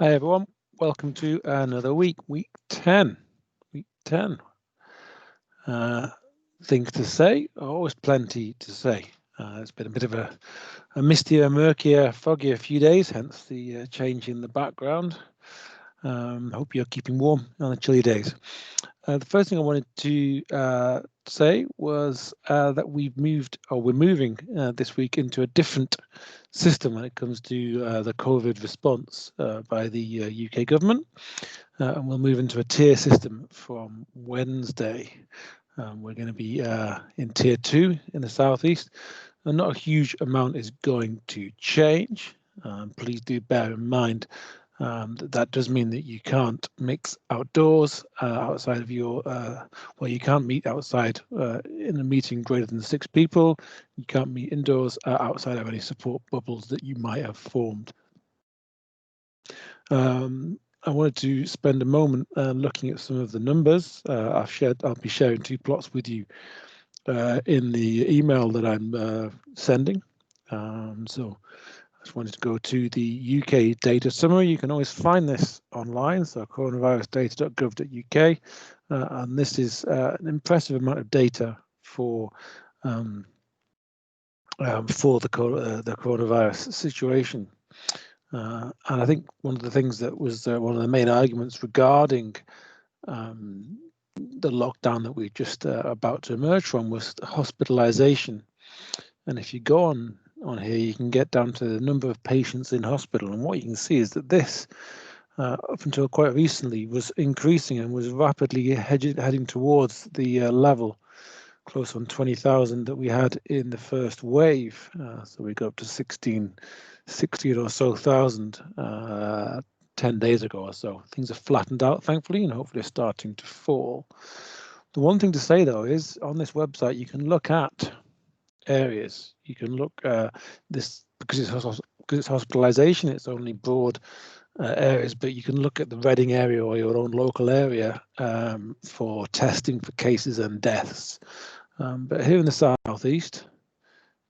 Hi everyone, welcome to another week 10. Week 10. Things to say, always plenty to say. It's been a bit of a mistier, murkier, foggier few days, hence the change in the background. Hope you're keeping warm on the chilly days. The first thing I wanted to say was that we're moving this week into a different system when it comes to the COVID response by the UK government. And we'll move into a tier system from Wednesday. We're going to be in tier 2 in the southeast, and not a huge amount is going to change. Please do bear in mind that does mean that you can't mix outdoors outside of your, well, you can't meet outside in a meeting greater than 6 people. You can't meet indoors outside of any support bubbles that you might have formed. I wanted to spend a moment looking at some of the numbers. I'll be sharing 2 plots with you in the email that I'm sending. So I just wanted to go to the UK data summary. You can always find this online, so coronavirusdata.gov.uk, and this is an impressive amount of data for the coronavirus situation. And I think one of the things that was one of the main arguments regarding the lockdown that we're just about to emerge from was hospitalization. And if you go on here, you can get down to the number of patients in hospital. And what you can see is that this, up until quite recently, was increasing and was rapidly heading towards the level close on 20,000 that we had in the first wave. So we got up to 16 or so thousand 10 days ago or so. Things have flattened out, thankfully, and hopefully starting to fall. The one thing to say, though, is on this website, you can look at areas. You can look this because it's hospitalization. It's only broad areas, but you can look at the Reading area or your own local area for testing for cases and deaths. But here in the southeast,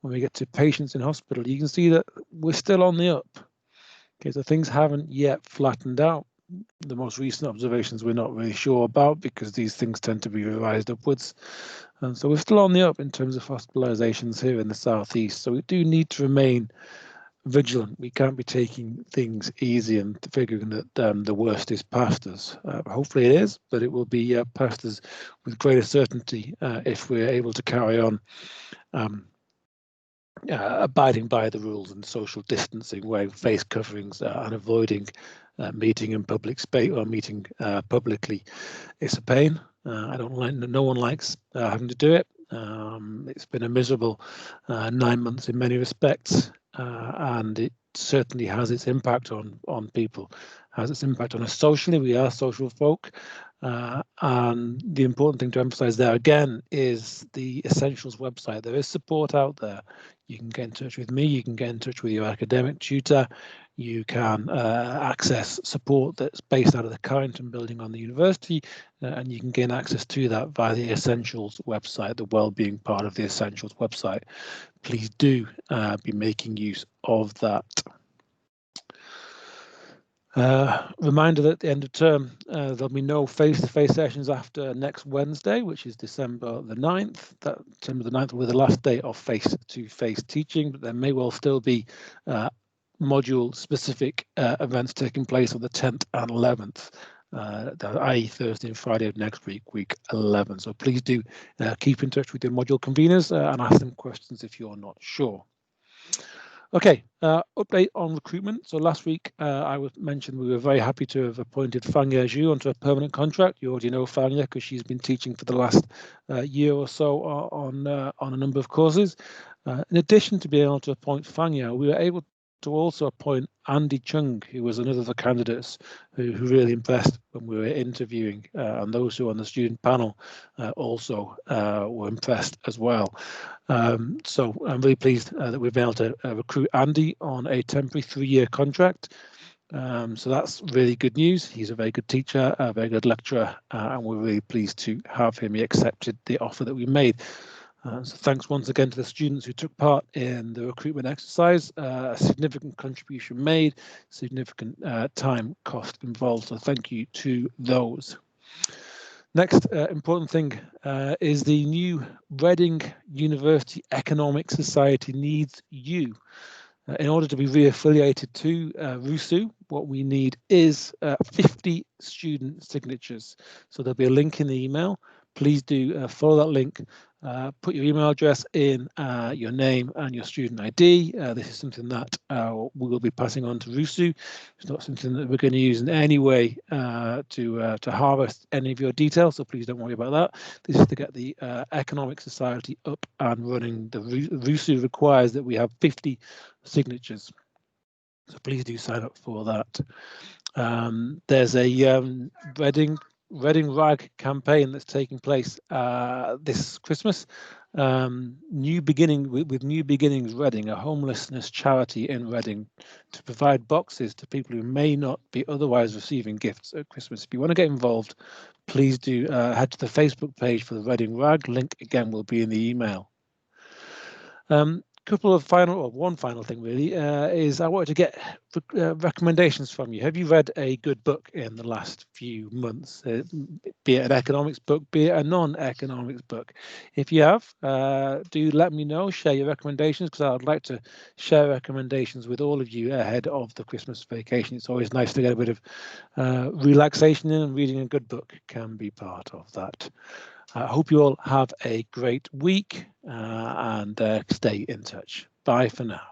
when we get to patients in hospital, you can see that we're still on the up. Okay, so things haven't yet flattened out. The most recent observations we're not really sure about because these things tend to be revised upwards. And so we're still on the up in terms of hospitalizations here in the southeast. So we do need to remain vigilant. We can't be taking things easy and figuring that the worst is past us. Hopefully it is, but it will be past us with greater certainty if we're able to carry on abiding by the rules and social distancing, wearing face coverings and avoiding meeting in public space or meeting publicly. It's a pain. I don't like. No one likes having to do it. It's been a miserable 9 months in many respects, and it certainly has its impact on people. Has its impact on us socially. We are social folk. And the important thing to emphasize there again is the Essentials website. There is support out there. You can get in touch with me, you can get in touch with your academic tutor, you can access support that's based out of the Carrington building on the university, and you can gain access to that via the Essentials website, the wellbeing part of the Essentials website. Please do be making use of that. Reminder that at the end of term, there'll be no face-to-face sessions after next Wednesday, which is December the 9th. That December the 9th will be the last day of face-to-face teaching, but there may well still be module-specific events taking place on the 10th and 11th, i.e. Thursday and Friday of next week, week 11. So please do keep in touch with your module conveners and ask them questions if you're not sure. Okay, update on recruitment. So last week I mentioned we were very happy to have appointed Fanya Zhu onto a permanent contract. You already know Fanya because she's been teaching for the last year or so on a number of courses. In addition to being able to appoint Fanya, we were able to also appoint Andy Chung, who was another of the candidates who really impressed when we were interviewing, and those who were on the student panel also were impressed as well. So I'm really pleased that we've been able to recruit Andy on a temporary 3-year contract. So that's really good news. He's a very good teacher, a very good lecturer, and we're really pleased to have him. He accepted the offer that we made. So thanks once again to the students who took part in the recruitment exercise. A significant contribution made, significant time cost involved. So thank you to those. Next important thing is the new Reading University Economic Society needs you. In order to be re-affiliated to RUSU, what we need is 50 student signatures. So there'll be a link in the email. Please do follow that link. Put your email address in, your name and your student ID. This is something that we will be passing on to RUSU. It's not something that we're going to use in any way to harvest any of your details, so please don't worry about that. This is to get the Economic Society up and running. The RUSU requires that we have 50 signatures, so please do sign up for that. There's a Reading Rag campaign that's taking place this Christmas. New Beginning with New Beginnings Reading, a homelessness charity in Reading, to provide boxes to people who may not be otherwise receiving gifts at Christmas. If you want to get involved, please do head to the Facebook page for the Reading Rag. Link again will be in the email. One final thing really is I wanted to get recommendations from you. Have you read a good book in the last few months, be it an economics book, be it a non-economics book? If you have, do let me know, share your recommendations, because I'd like to share recommendations with all of you ahead of the Christmas vacation. It's always nice to get a bit of relaxation in, and reading a good book can be part of that. I hope you all have a great week and stay in touch. Bye for now.